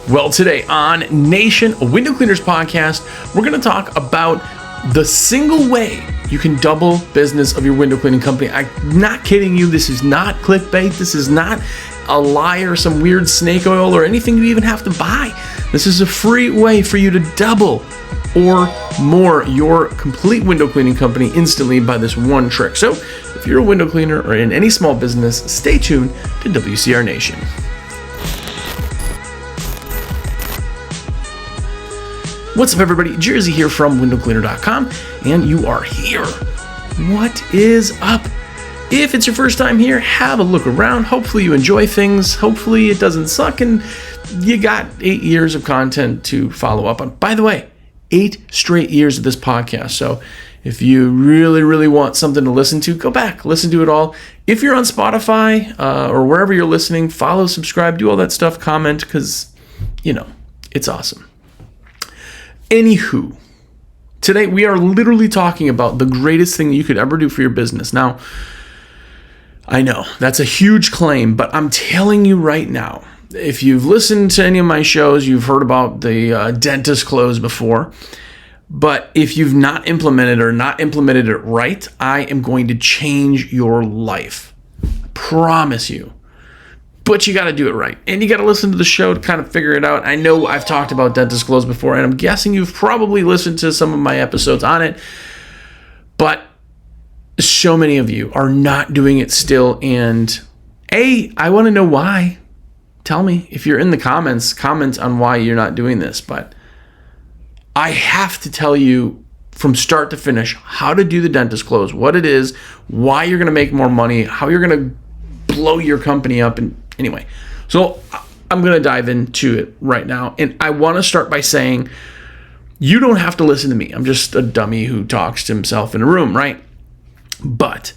Well, today on Nation, a window cleaners podcast, we're going to talk about the single way you can double business of your window cleaning company. I'm not kidding you. This is not clickbait. This is not a lie or some weird snake oil or anything you even have to buy. This is a free way for you to double or more your complete window cleaning company instantly by this one trick. So if you're a window cleaner or in any small business, stay tuned to WCR Nation. What's up, everybody? Jersey here from windowcleaner.com, and you are here. What is up? If it's your first time here, have a look around. Hopefully you enjoy things. Hopefully it doesn't suck, and you got 8 years of content to follow up on. By the way, 8 straight years of this podcast. So if you really want something to listen to, go back, listen to it all. If you're on Spotify or wherever you're listening, follow, subscribe, do all that stuff, comment, because, it's awesome. Anywho, today we are literally talking about the greatest thing you could ever do for your business. Now, I know that's a huge claim, but I'm telling you right now, if you've listened to any of my shows, you've heard about the dentist close before. But if you've not implemented it right, I am going to change your life. I promise you. But you got to do it right. And you got to listen to the show to kind of figure it out. I know I've talked about dentist close before, and I'm guessing you've probably listened to some of my episodes on it. But so many of you are not doing it still. And I want to know why. Tell me if you're in the comments, comment on why you're not doing this. But I have to tell you from start to finish how to do the dentist close, what it is, why you're going to make more money, how you're going to blow your company up. And anyway, so I'm going to dive into it right now. And I want to start by saying you don't have to listen to me. I'm just a dummy who talks to himself in a room, right? But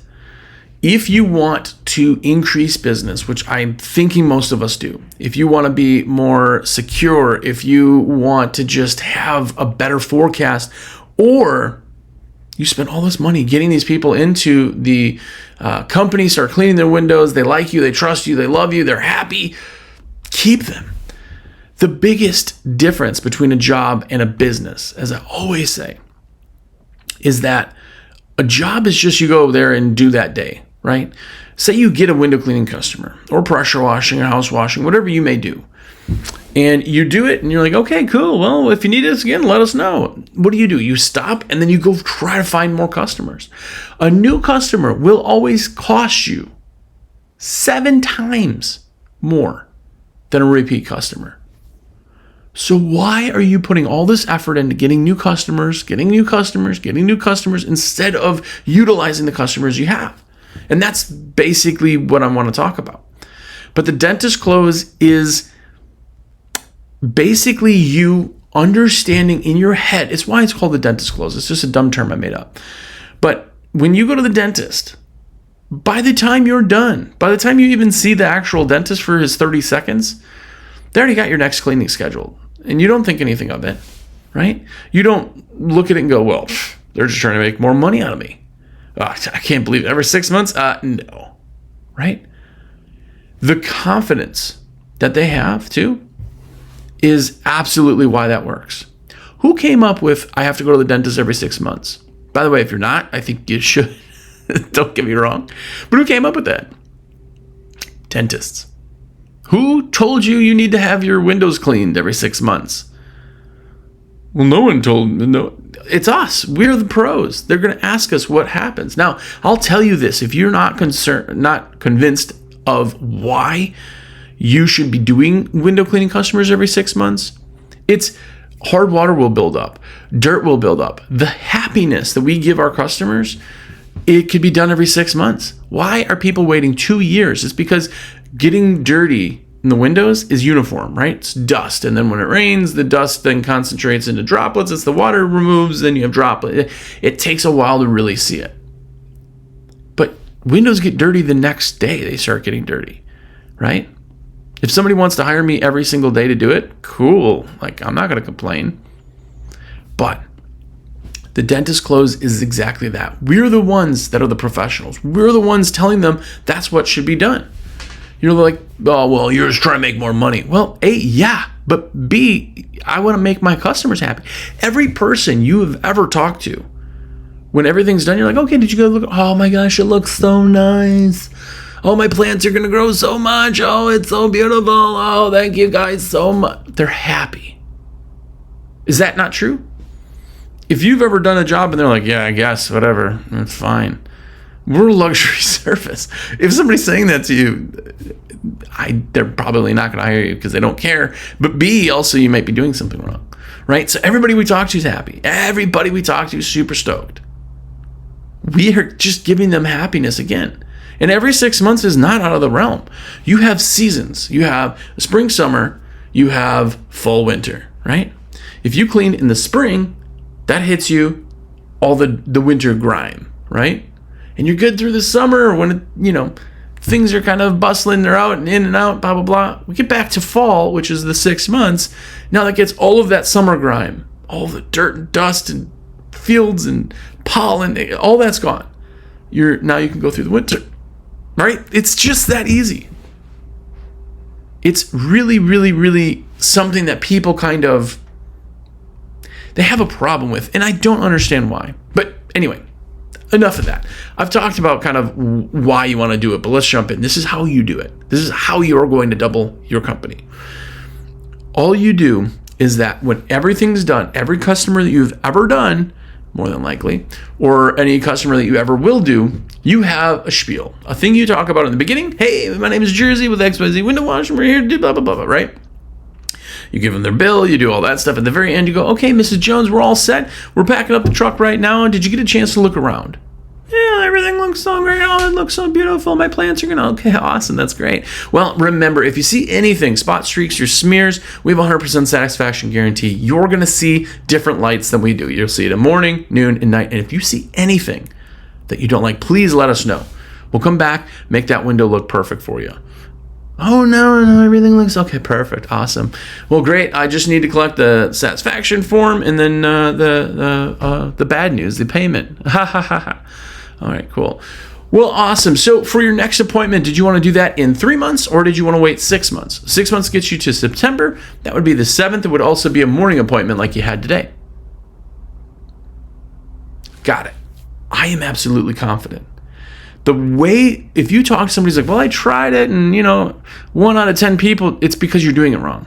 if you want to increase business, which I'm thinking most of us do, if you want to be more secure, if you want to just have a better forecast, or you spend all this money getting these people into the company, start cleaning their windows, they like you, they trust you, they love you, they're happy, keep them. The biggest difference between a job and a business, as I always say, is that a job is just you go there and do that day, right? Say you get a window cleaning customer or pressure washing or house washing, whatever you may do. And you do it and you're like, okay, cool. Well, if you need us again, let us know. What do? You stop and then you go try to find more customers. A new customer will always cost you 7 times more than a repeat customer. So why are you putting all this effort into getting new customers instead of utilizing the customers you have? And that's basically what I want to talk about. But the dentist close is basically you understanding in your head. It's why it's called the dentist close. It's just a dumb term I made up. But when you go to the dentist, by the time you're done, by the time you even see the actual dentist for his 30 seconds, they already got your next cleaning scheduled. And you don't think anything of it, right? You don't look at it and go, well, they're just trying to make more money out of me. I can't believe it. Every 6 months? No, right? The confidence that they have, too, is absolutely why that works. Who came up with, I have to go to the dentist every 6 months? By the way, if you're not, I think you should. Don't get me wrong. But who came up with that? Dentists. Who told you need to have your windows cleaned every 6 months? Well, no one told me. No, it's us. We're the pros. They're going to ask us what happens. Now, I'll tell you this. If you're not convinced of why you should be doing window cleaning customers every 6 months, it's hard water will build up. Dirt will build up. The happiness that we give our customers, it could be done every 6 months. Why are people waiting 2 years? It's because getting dirty in the windows is uniform, right? It's dust. And then when it rains, the dust then concentrates into droplets. As the water removes, then you have droplets. It takes a while to really see it. But windows get dirty the next day. They start getting dirty, right? If somebody wants to hire me every single day to do it, cool. I'm not going to complain. But the dentist close is exactly that. We're the ones that are the professionals. We're the ones telling them that's what should be done. You're like, oh, well, you're just trying to make more money. Well, A, yeah, but B, I want to make my customers happy. Every person you have ever talked to, when everything's done, you're like, okay, did you go look? Oh my gosh, it looks so nice. Oh, my plants are going to grow so much. Oh, it's so beautiful. Oh, thank you guys so much. They're happy. Is that not true? If you've ever done a job and they're like, yeah, I guess, whatever, it's fine. We're a luxury service. If somebody's saying that to you, they're probably not going to hire you because they don't care. But B, also, you might be doing something wrong, right? So everybody we talk to is happy. Everybody we talk to is super stoked. We are just giving them happiness again. And every 6 months is not out of the realm. You have seasons. You have spring, summer. You have fall, winter, right? If you clean in the spring, that hits you all the winter grime, right? And you're good through the summer when, things are kind of bustling. They're out and in and out, blah, blah, blah. We get back to fall, which is the 6 months. Now that gets all of that summer grime, all the dirt and dust and fields and pollen, all that's gone. Now you can go through the winter. Right? It's just that easy. It's really, really, really something that people they have a problem with, and I don't understand why. But anyway, enough of that. I've talked about kind of why you want to do it, but let's jump in. This is how you do it. This is how you're going to double your company. All you do is that when everything's done, every customer that you've ever done, more than likely, or any customer that you ever will do, you have a spiel, a thing you talk about in the beginning. Hey, my name is Jersey with XYZ Window Wash, and we're here to do blah, blah, blah, blah, right? You give them their bill, you do all that stuff. At the very end, you go, okay, Mrs. Jones, we're all set. We're packing up the truck right now. Did you get a chance to look around? Yeah, everything looks so great. Oh, it looks so beautiful. My plants are going to, okay, awesome. That's great. Well, remember, if you see anything, spot streaks or smears, we have a 100% satisfaction guarantee. You're going to see different lights than we do. You'll see it in morning, noon, and night. And if you see anything that you don't like, please let us know. We'll come back, make that window look perfect for you. Oh, no, everything looks okay. Perfect. Awesome. Well, great. I just need to collect the satisfaction form and then the bad news, the payment. Ha, ha, ha, ha. All right, cool. Well, awesome. So for your next appointment, did you want to do that in 3 months or did you want to wait 6 months? 6 months gets you to September. That would be the 7th. It would also be a morning appointment like you had today. Got it. I am absolutely confident. The way, if you talk to somebody who's like, well, I tried it and, 1 out of 10 people, it's because you're doing it wrong.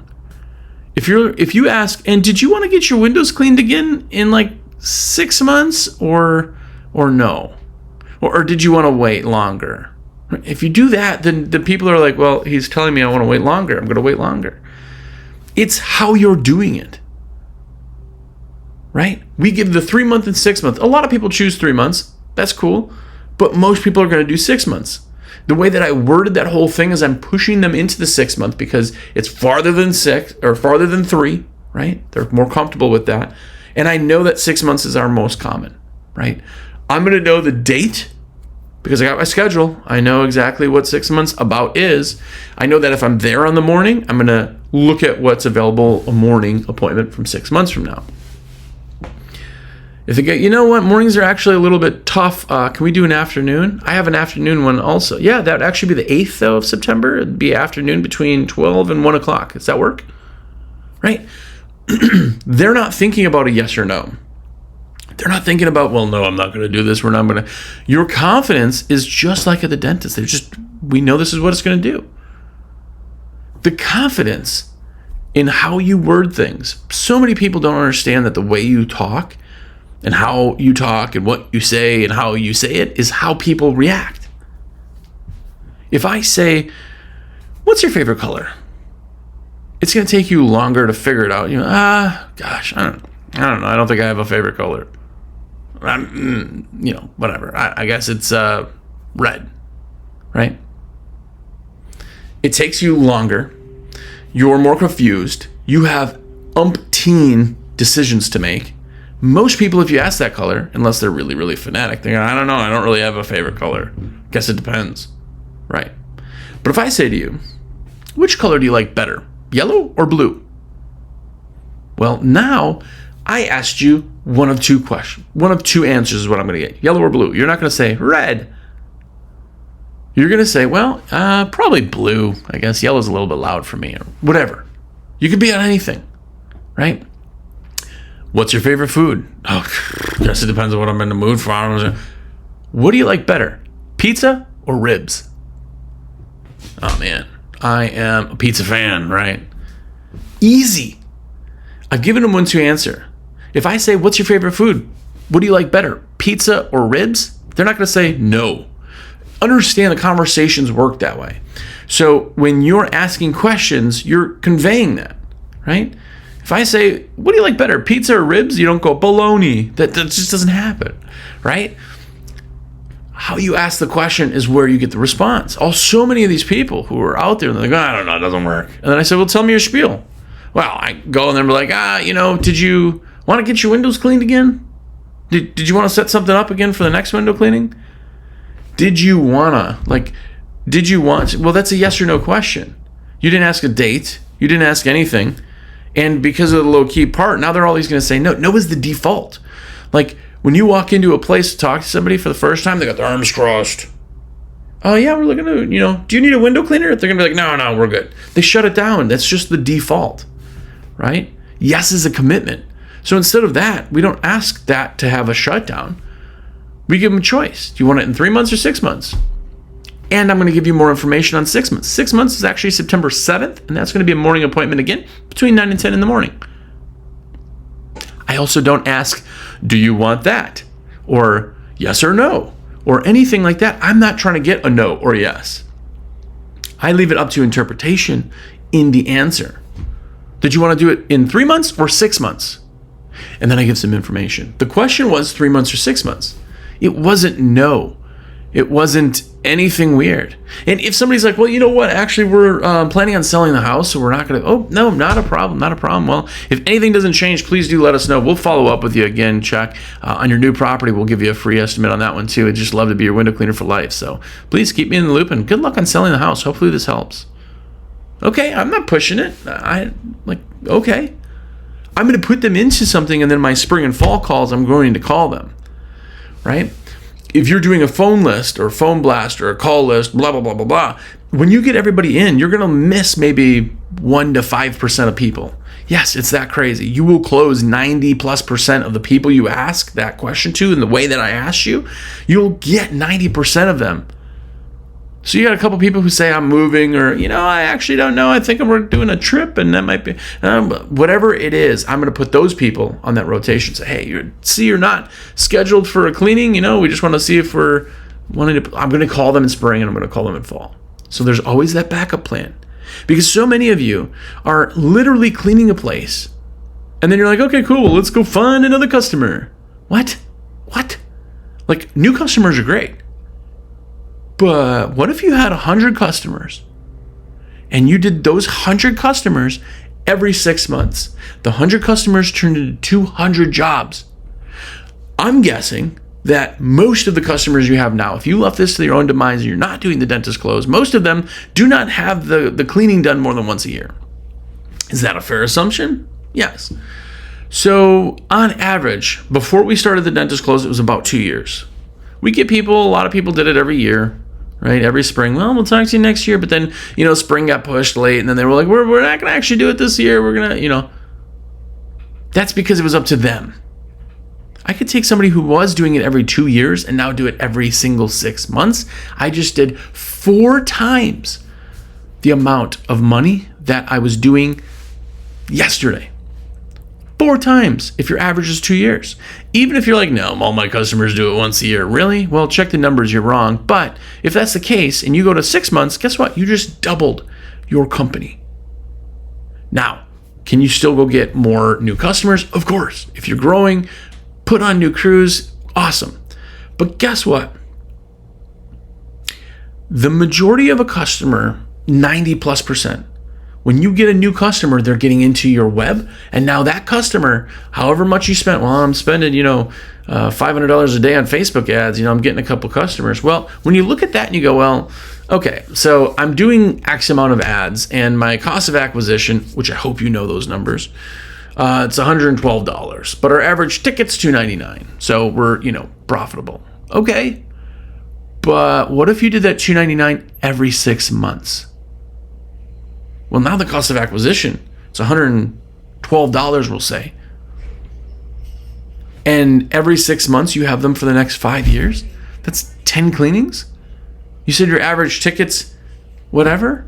If you ask, and did you want to get your windows cleaned again in like 6 months or no? Or did you want to wait longer? If you do that, then the people are like, well, he's telling me I want to wait longer. I'm going to wait longer. It's how you're doing it. Right? We give the 3 month and 6 month. A lot of people choose 3 months. That's cool. But most people are going to do 6 months. The way that I worded that whole thing is I'm pushing them into the 6 month because it's farther than 6 or farther than 3, right? They're more comfortable with that. And I know that 6 months is our most common, right? I'm going to know the date because I got my schedule. I know exactly what 6 months about is. I know that if I'm there on the morning, I'm going to look at what's available, a morning appointment from 6 months from now. If they go, you know what, mornings are actually a little bit tough. Can we do an afternoon? I have an afternoon one also. Yeah, that would actually be the 8th, though, of September. It'd be afternoon between 12 and 1 o'clock. Does that work? Right? They're not thinking about a yes or no. They're not thinking about, well, no, I'm not going to do this. We're not going to. Your confidence is just like at the dentist. We know this is what it's going to do. The confidence in how you word things. So many people don't understand that the way you talk and how you talk and what you say and how you say it is how people react. If I say, what's your favorite color? It's going to take you longer to figure it out. Gosh, I don't know. I don't think I have a favorite color. Whatever. I guess it's red, right? It takes you longer. You're more confused. You have umpteen decisions to make. Most people, if you ask that color, unless they're really, really fanatic, they're going, I don't know. I don't really have a favorite color. Guess it depends, right? But if I say to you, which color do you like better, yellow or blue? Well, now I asked you one of two questions. One of two answers is what I'm going to get. Yellow or blue. You're not going to say red. You're going to say, well, probably blue. I guess yellow's a little bit loud for me, or whatever. You could be on anything, right? What's your favorite food? Oh, I guess it depends on what I'm in the mood for. What do you like better, pizza or ribs? Oh, man. I am a pizza fan, right? Easy. I've given them one to answer. If I say, what's your favorite food? What do you like better, pizza or ribs? They're not going to say no. Understand the conversations work that way. So when you're asking questions, you're conveying that, right? If I say, what do you like better, pizza or ribs? You don't go, bologna. That just doesn't happen, right? How you ask the question is where you get the response. So many of these people who are out there, they're like, I don't know, it doesn't work. And then I said, well, tell me your spiel. Well, I go and they're like, did you want to get your windows cleaned again? Did you want to set something up again for the next window cleaning? Did you want? Well, that's a yes or no question. You didn't ask a date. You didn't ask anything. And because of the low-key part, now they're always going to say no. No is the default. Like, when you walk into a place to talk to somebody for the first time, they got their arms crossed. Oh, yeah, we're looking to, do you need a window cleaner? They're going to be like, no, we're good. They shut it down. That's just the default, right? Yes is a commitment. So instead of that, we don't ask that to have a shutdown. We give them a choice. Do you want it in 3 months or 6 months? And I'm going to give you more information on 6 months. 6 months is actually September 7th, and that's going to be a morning appointment again between 9 and 10 in the morning. I also don't ask, do you want that? Or yes or no? Or anything like that. I'm not trying to get a no or yes. I leave it up to interpretation in the answer. Did you want to do it in 3 months or 6 months? And then I give some information. The question was 3 months or 6 months. It wasn't no. It wasn't anything weird. And if somebody's like, well, you know what? Actually, we're planning on selling the house, so we're not going to. Oh, no, not a problem. Not a problem. Well, if anything doesn't change, please do let us know. We'll follow up with you again, Chuck. On your new property, we'll give you a free estimate on that one, too. I'd just love to be your window cleaner for life. So please keep me in the loop, and good luck on selling the house. Hopefully this helps. Okay, I'm not pushing it. Okay. I'm going to put them into something, and then my spring and fall calls, I'm going to call them, right? If you're doing a phone list or phone blast or a call list, blah, blah, blah, blah, blah, when you get everybody in, you're going to miss maybe 1 to 5% of people. Yes, it's that crazy. You will close 90+% of the people you ask that question to in the way that I asked you. You'll get 90% of them. So you got a couple people who say I'm moving, or, I actually don't know. I think we're doing a trip, and that might be, whatever it is, I'm going to put those people on that rotation. Say, hey, you're not scheduled for a cleaning. We just want to see if we're wanting to, I'm going to call them in spring, and I'm going to call them in fall. So there's always that backup plan, because so many of you are literally cleaning a place, and then you're like, okay, cool, let's go find another customer. What? Like, new customers are great. But what if you had 100 customers and you did those 100 customers every 6 months? The 100 customers turned into 200 jobs. I'm guessing that most of the customers you have now, if you left this to your own demise and you're not doing the dentist close, most of them do not have the cleaning done more than once a year. Is that a fair assumption? Yes. So on average, before we started the dentist close, it was about 2 years. We get people, a lot of people did it every year. Right, every spring. Well, we'll talk to you next year. But then, spring got pushed late, and then they were like, we're not going to actually do it this year. We're going to, That's because it was up to them. I could take somebody who was doing it every 2 years and now do it every single 6 months. I just did 4 times the amount of money that I was doing yesterday. 4 times if your average is 2 years. Even if you're like, no, all my customers do it once a year. Really? Well, check the numbers, you're wrong. But if that's the case and you go to 6 months, guess what? You just doubled your company. Now, can you still go get more new customers? Of course. If you're growing, put on new crews, awesome. But guess what? The majority of a customer, 90+%, when you get a new customer, they're getting into your web, and now that customer, however much you spent, well, I'm spending, $500 a day on Facebook ads, I'm getting a couple customers. Well, when you look at that and you go, well, okay, so I'm doing X amount of ads, and my cost of acquisition, which I hope you know those numbers, it's $112, but our average ticket's $299, so we're, profitable. Okay, But what if you did that $299 every 6 months? Well, now the cost of acquisition, it's $112, we'll say. And every 6 months you have them for the next 5 years? That's 10 cleanings? You said your average ticket's whatever?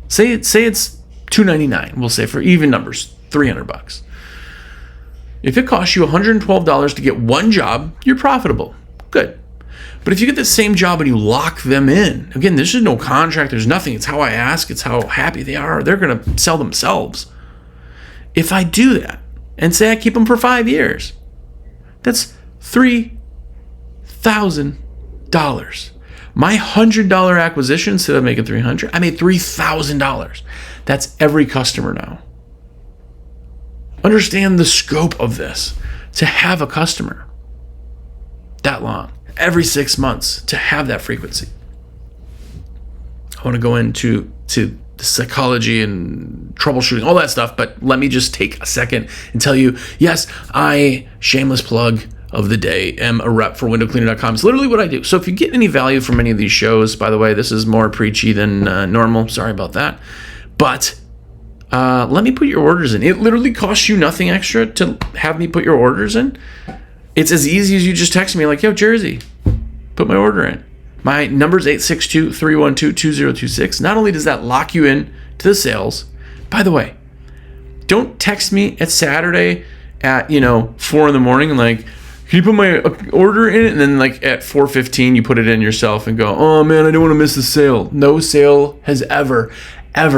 Say it's $299, we'll say, for even numbers, $300. If it costs you $112 to get one job, you're profitable. Good. But if you get the same job and you lock them in, again, there's just no contract, there's nothing. It's how I ask, it's how happy they are. They're going to sell themselves. If I do that and say I keep them for 5 years, that's $3,000. My $100 acquisition, instead of making $300, I made $3,000. That's every customer now. Understand the scope of this. To have a customer that long, every 6 months, to have that frequency. I want to go into the psychology and troubleshooting, all that stuff, but let me just take a second and tell you, yes, shameless plug of the day, am a rep for windowcleaner.com. It's literally what I do. So if you get any value from any of these shows, by the way, this is more preachy than normal. Sorry about that. But let me put your orders in. It literally costs you nothing extra to have me put your orders in. It's as easy as you just text me like, yo, Jersey, put my order in. My number is 862-312-2026. Not only does that lock you in to the sales, by the way, don't text me at Saturday at 4 in the morning and like, can you put my order in it? And then like at 4:15, you put it in yourself and go, oh man, I don't want to miss the sale. No sale has ever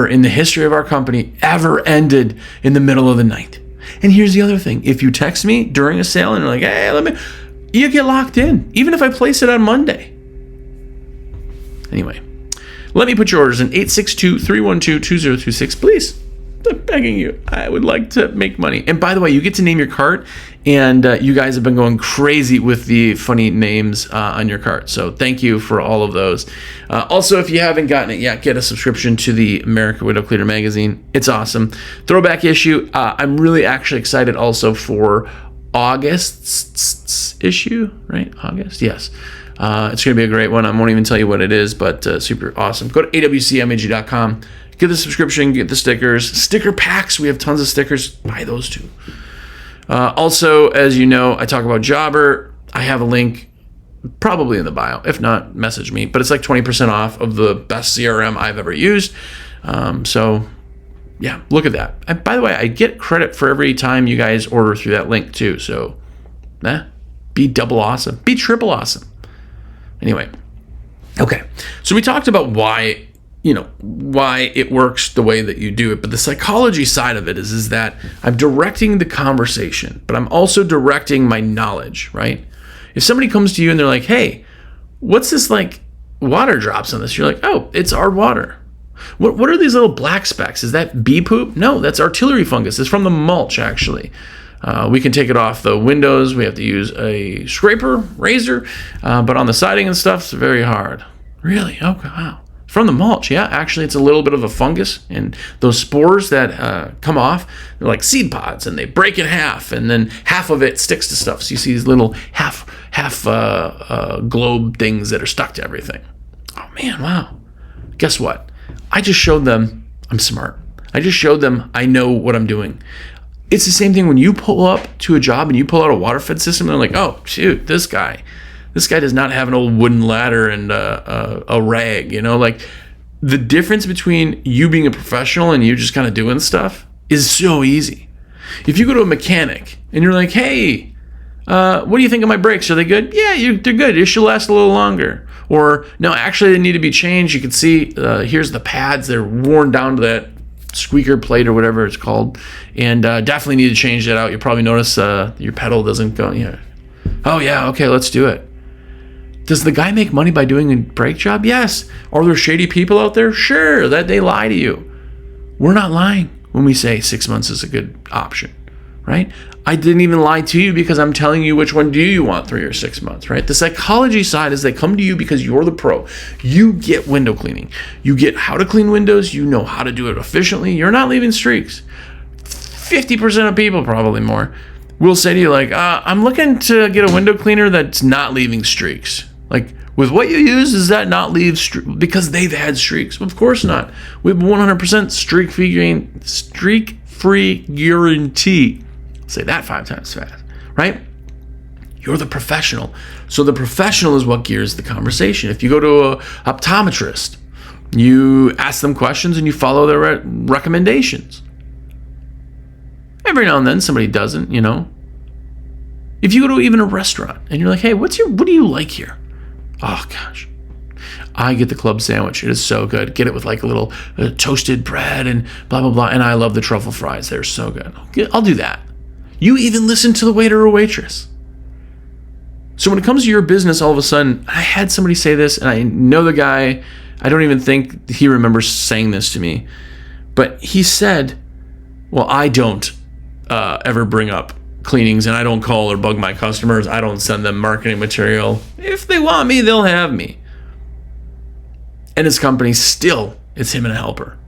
in the history of our company ever ended in the middle of the night. And here's the other thing. If you text me during a sale and you're like, hey, you get locked in, even if I place it on Monday. Anyway, let me put your orders in 862-312-2026, please. I'm begging you. I would like to make money. And by the way, you get to name your cart, and you guys have been going crazy with the funny names on your cart. So thank you for all of those. Also, if you haven't gotten it yet, get a subscription to the American Window Cleaner magazine. It's awesome. Throwback issue. I'm really actually excited also for August's issue, right? August? Yes. It's going to be a great one. I won't even tell you what it is, but super awesome. Go to awcmag.com. Get the subscription, get the stickers. Sticker packs. We have tons of stickers. Buy those too. Also, as you know, I talk about Jobber. I have a link probably in the bio. If not, message me. But it's like 20% off of the best CRM I've ever used. So, yeah, look at that. And by the way, I get credit for every time you guys order through that link too. So, be double awesome. Be triple awesome. Anyway, okay. So we talked about why it works the way that you do it. But the psychology side of it is that I'm directing the conversation, but I'm also directing my knowledge, right? If somebody comes to you and they're like, hey, what's this like water drops on this? You're like, oh, it's our water. What are these little black specks? Is that bee poop? No, that's artillery fungus. It's from the mulch, actually. We can take it off the windows. We have to use a scraper, razor, but on the siding and stuff, it's very hard. Really? Oh, wow. From the mulch, yeah. Actually, it's a little bit of a fungus, and those spores that come off, they're like seed pods, and they break in half, and then half of it sticks to stuff. So you see these little half globe things that are stuck to everything. Oh man, wow. Guess what? I just showed them I'm smart. I just showed them I know what I'm doing. It's the same thing when you pull up to a job and you pull out a water fed system, and they're like, oh, shoot, this guy does not have an old wooden ladder and a rag, like the difference between you being a professional and you just kind of doing stuff is so easy. If you go to a mechanic and you're like, hey, what do you think of my brakes? Are they good? Yeah, they're good. It should last a little longer. Or no, actually they need to be changed. You can see, here's the pads. They're worn down to that squeaker plate or whatever it's called. And definitely need to change that out. You'll probably notice your pedal doesn't go, oh yeah, okay, let's do it. Does the guy make money by doing a brake job? Yes. Are there shady people out there? Sure, that they lie to you. We're not lying when we say 6 months is a good option, right? I didn't even lie to you because I'm telling you which one do you want, 3 or 6 months, right? The psychology side is they come to you because you're the pro. You get window cleaning. You get how to clean windows. You know how to do it efficiently. You're not leaving streaks. 50% of people, probably more, will say to you like, I'm looking to get a window cleaner that's not leaving streaks. Like With what you use, does that not leave because they've had streaks? Of course not. We have 100% streak-free guarantee. Say that 5 times fast, right? You're the professional. So the professional is what gears the conversation. If you go to an optometrist, you ask them questions and you follow their recommendations. Every now and then somebody doesn't, If you go to even a restaurant and you're like, hey, what do you like here? Oh gosh, I get the club sandwich. It is so good. Get it with like a little toasted bread and blah, blah, blah. And I love the truffle fries. They're so good. I'll do that. You even listen to the waiter or waitress. So when it comes to your business, all of a sudden, I had somebody say this, and I know the guy. I don't even think he remembers saying this to me. But he said, well, I don't ever bring up cleanings, and I don't call or bug my customers. I don't send them marketing material. If they want me, they'll have me. And his company still, it's him and a helper.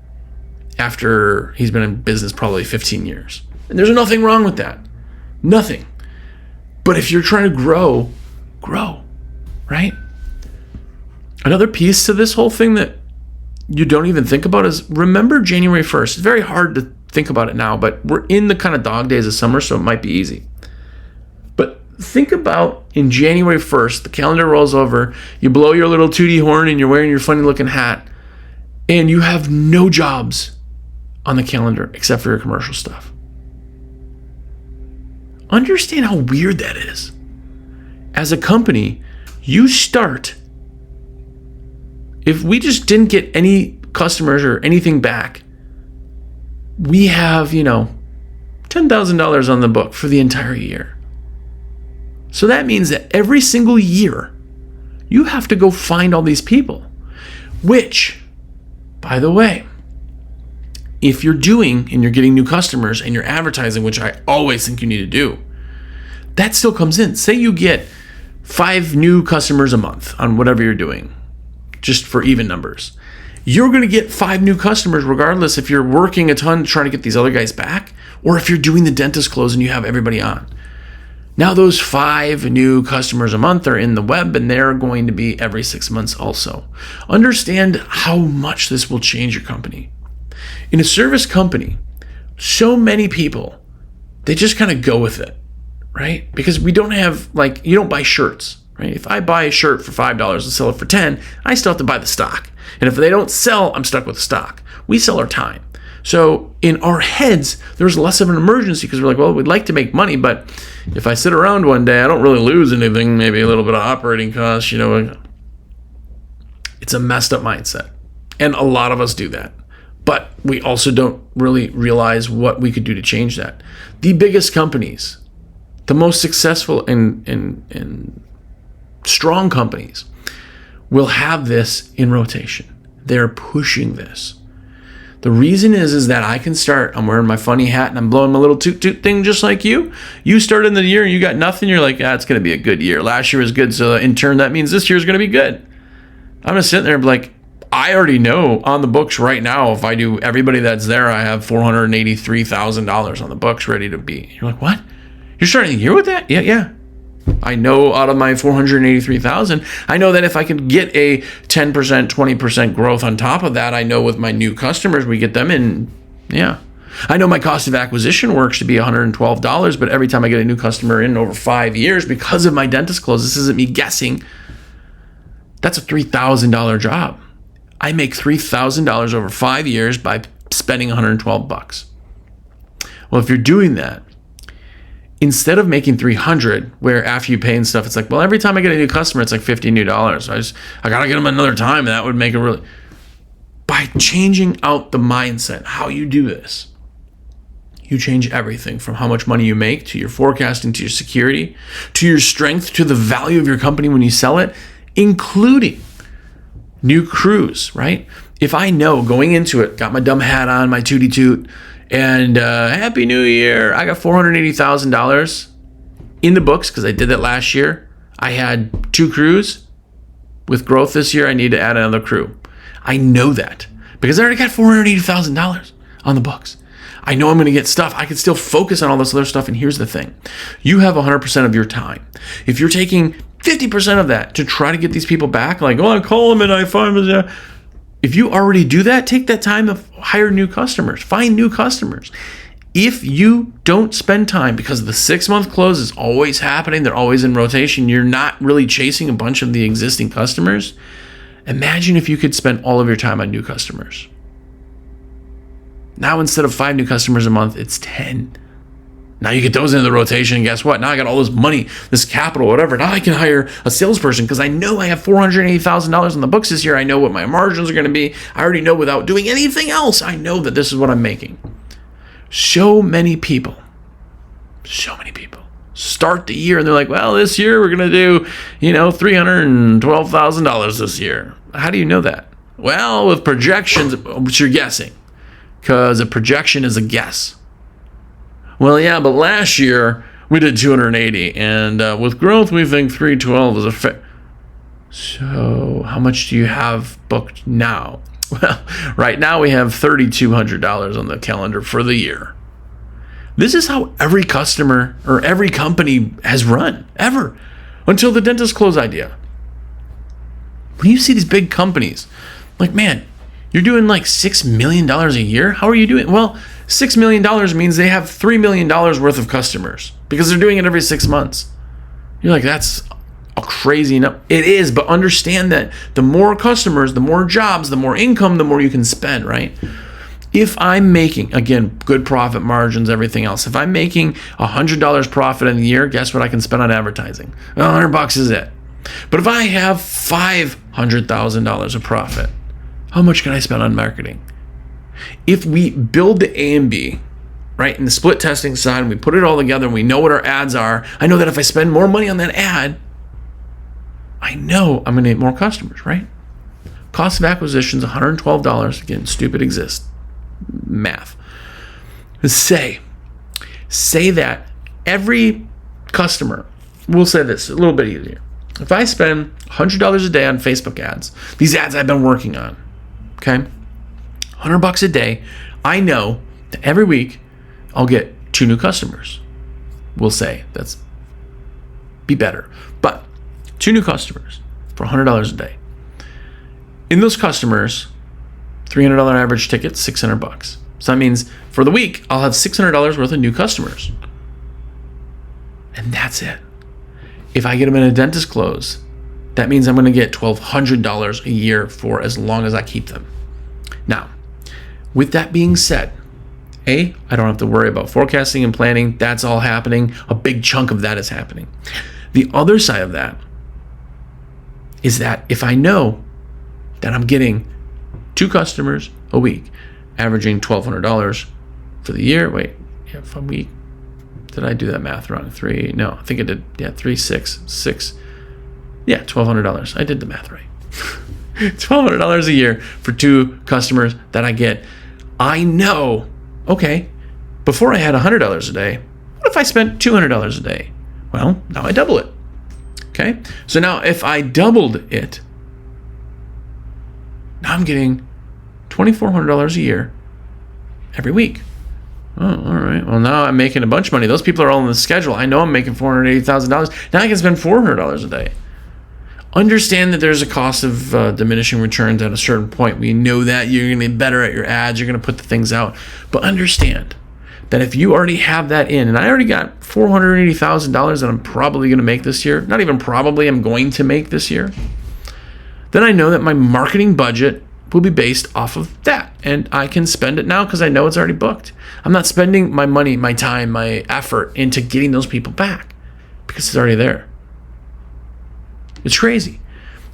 After he's been in business probably 15 years. And there's nothing wrong with that. Nothing. But if you're trying to grow, right? Another piece to this whole thing that you don't even think about is remember January 1st. It's very hard to think about it now, but we're in the kind of dog days of summer, so it might be easy. But think about in January 1st, the calendar rolls over, you blow your little tootie horn and you're wearing your funny looking hat, and you have no jobs on the calendar except for your commercial stuff. Understand how weird that is. As a company, you start, if we just didn't get any customers or anything back, we have, $10,000 on the book for the entire year. So that means that every single year, you have to go find all these people, which, by the way, if you're doing and you're getting new customers and you're advertising, which I always think you need to do, that still comes in. Say you get 5 new customers a month on whatever you're doing, just for even numbers. You're going to get 5 new customers regardless if you're working a ton trying to get these other guys back or if you're doing the dentist close and you have everybody on. Now those 5 new customers a month are in the web and they're going to be every 6 months also. Understand how much this will change your company. In a service company, so many people, they just kind of go with it, right? Because we don't have, you don't buy shirts, right? If I buy a shirt for $5 and sell it for $10, I still have to buy the stock. And if they don't sell, I'm stuck with the stock. We sell our time. So in our heads, there's less of an emergency because we're like, well, we'd like to make money, but if I sit around one day, I don't really lose anything, maybe a little bit of operating costs, It's a messed up mindset. And a lot of us do that. But we also don't really realize what we could do to change that. The biggest companies, the most successful and strong companies will have this in rotation. They're pushing this. The reason is that I can start, I'm wearing my funny hat and I'm blowing my little toot toot thing just like you. You started in the year and you got nothing. You're like, it's going to be a good year. Last year was good. So in turn, that means this year is going to be good. I'm going to sit there and be like, I already know on the books right now, if I do everybody that's there, I have $483,000 on the books ready to be. You're like, what? You're starting the year with that? Yeah. I know out of my $483,000, I know that if I can get a 10%, 20% growth on top of that, I know with my new customers, we get them in. Yeah. I know my cost of acquisition works to be $112, but every time I get a new customer in over 5 years because of my dentist close, this isn't me guessing, that's a $3,000 job. I make $3,000 over 5 years by spending $112. Well, if you're doing that, instead of making $300, where after you pay and stuff, it's like, well, every time I get a new customer, it's like $50 new. I gotta get them another time, and that would make it really. By changing out the mindset, how you do this, you change everything from how much money you make to your forecasting, to your security, to your strength, to the value of your company when you sell it, including new crews, right? If I know going into it, got my dumb hat on, my tootie toot, and Happy New Year, I got $480,000 in the books because I did that last year. I had 2 crews. With growth this year, I need to add another crew. I know that because I already got $480,000 on the books. I know I'm going to get stuff. I can still focus on all this other stuff. And here's the thing. You have 100% of your time. If you're taking 50% of that to try to get these people back. Like, oh, I call them and I find them. If you already do that, take that time to hire new customers, find new customers. If you don't spend time, because the 6-month close is always happening, they're always in rotation, you're not really chasing a bunch of the existing customers. Imagine if you could spend all of your time on new customers. Now, instead of 5 new customers a month, it's 10. Now you get those into the rotation, and guess what? Now I got all this money, this capital, whatever. Now I can hire a salesperson because I know I have $480,000 on the books this year. I know what my margins are going to be. I already know without doing anything else. I know that this is what I'm making. So many people start the year and they're like, well, this year we're going to do, $312,000 this year. How do you know that? Well, with projections, which you're guessing, because a projection is a guess. Well, yeah, but last year we did 280, and with growth we think 312 is a fair. So how much do you have booked now? Well, right now we have $3,200 on the calendar for the year. This is how every customer or every company has run, ever, until the dentist close idea. When you see these big companies, like, man, you're doing like $6 million a year? How are you doing? Well, $6 million means they have $3 million worth of customers because they're doing it every 6 months. You're like, that's a crazy number. It is, but understand that the more customers, the more jobs, the more income, the more you can spend, right? If I'm making, again, good profit margins, everything else, if I'm making $100 profit in a year, guess what I can spend on advertising? $100 is it. But if I have $500,000 of profit, how much can I spend on marketing? If we build the A and B, right, in the split testing side, and we put it all together and we know what our ads are, I know that if I spend more money on that ad, I know I'm going to get more customers, right? Cost of acquisition is $112. Again, stupid exists. Math. Say that every customer, we'll say this a little bit easier. If I spend $100 a day on Facebook ads, these ads I've been working on, okay, $100 a day, I know that every week I'll get 2 new customers. We'll say that's be better, but 2 new customers for $100 a day. In those customers, $300 average ticket, $600. So that means for the week, I'll have $600 worth of new customers. And that's it. If I get them in a dentist close, that means I'm going to get $1,200 a year for as long as I keep them. Now, with that being said, I don't have to worry about forecasting and planning. That's all happening. A big chunk of that is happening. The other side of that is that if I know that I'm getting 2 customers a week, averaging $1,200 for the year. For a week. Did I do that math wrong? 3? No, I think I did. Yeah, 3, 6. Yeah, $1,200. I did the math right. $1,200 a year for 2 customers that I get. I know, okay, before I had $100 a day, what if I spent $200 a day? Well, now I double it. Okay, so now if I doubled it, now I'm getting $2,400 a year every week. Oh, all right. Well, now I'm making a bunch of money. Those people are all on the schedule. I know I'm making $480,000. Now I can spend $400 a day. Understand that there's a cost of diminishing returns at a certain point. We know that you're going to be better at your ads. You're going to put the things out. But understand that if you already have that in, and I already got $480,000 that I'm probably going to make this year, not even probably, I'm going to make this year, then I know that my marketing budget will be based off of that. And I can spend it now because I know it's already booked. I'm not spending my money, my time, my effort into getting those people back because it's already there. It's crazy.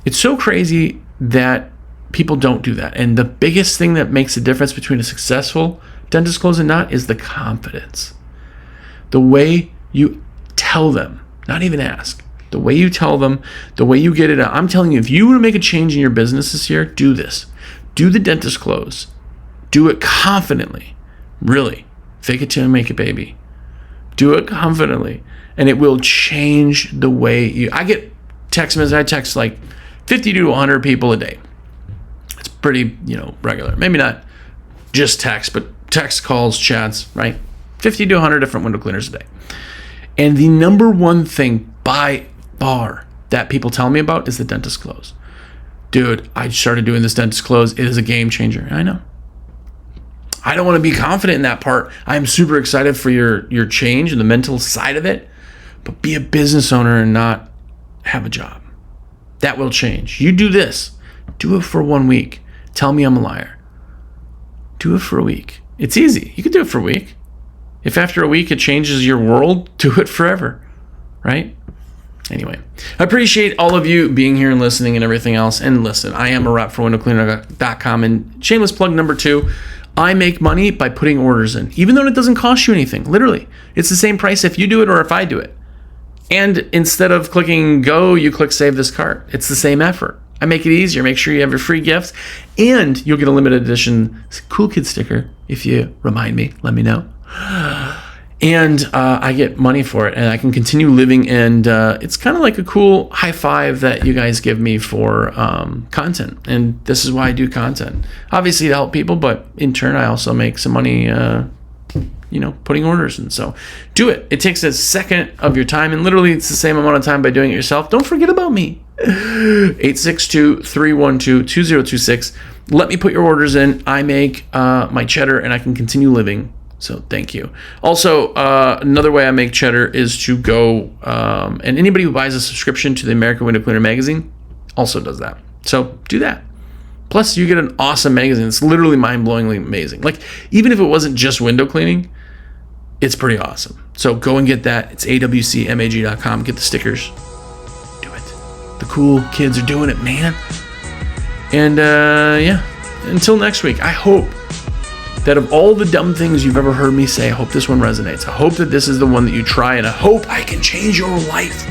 It's so crazy that people don't do that. And the biggest thing that makes the difference between a successful dentist close and not is the confidence. The way you tell them, not even ask. The way you tell them, the way you get it out. I'm telling you, if you want to make a change in your business this year, do this. Do the dentist close. Do it confidently. Really. Fake it till you make it, baby. Do it confidently. And it will change the way you... I get text messages. I text like 50 to 100 people a day. It's pretty, regular. Maybe not just text, but text, calls, chats, right? 50 to 100 different window cleaners a day. And the number one thing by far that people tell me about is the dentist close. Dude, I started doing this dentist close. It is a game changer. I know. I don't want to be confident in that part. I'm super excited for your change and the mental side of it, but be a business owner and not have a job. That will change. You do this. Do it for 1 week. Tell me I'm a liar. Do it for a week. It's easy. You can do it for a week. If after a week it changes your world, do it forever, right? Anyway, I appreciate all of you being here and listening and everything else. And listen, I am a rep for windowcleaner.com. And shameless plug number 2, I make money by putting orders in, even though it doesn't cost you anything. Literally, it's the same price if you do it or if I do it. And instead of clicking go, you click save this cart. It's the same effort. I make it easier. Make sure you have your free gifts, and you'll get a limited edition cool kid sticker if you remind me. Let me know. And I get money for it, and I can continue living. And it's kind of like a cool high five that you guys give me for content. And this is why I do content. Obviously to help people, but in turn, I also make some money, putting orders in. So do it. It takes a second of your time, and literally it's the same amount of time by doing it yourself. Don't forget about me. 862-312-2026. Let me put your orders in. I make my cheddar, and I can continue living. So thank you. Also, another way I make cheddar is to go, and anybody who buys a subscription to the American Window Cleaner magazine also does that. So do that. Plus, you get an awesome magazine. It's literally mind-blowingly amazing. Like, even if it wasn't just window cleaning, it's pretty awesome. So go and get that. It's awcmag.com. Get the stickers. Do it. The cool kids are doing it, man. And, until next week, I hope that of all the dumb things you've ever heard me say, I hope this one resonates. I hope that this is the one that you try, and I hope I can change your life.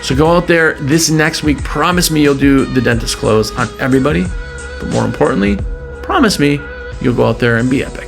So go out there this next week. Promise me you'll do the dentist close on everybody. But more importantly, promise me you'll go out there and be epic.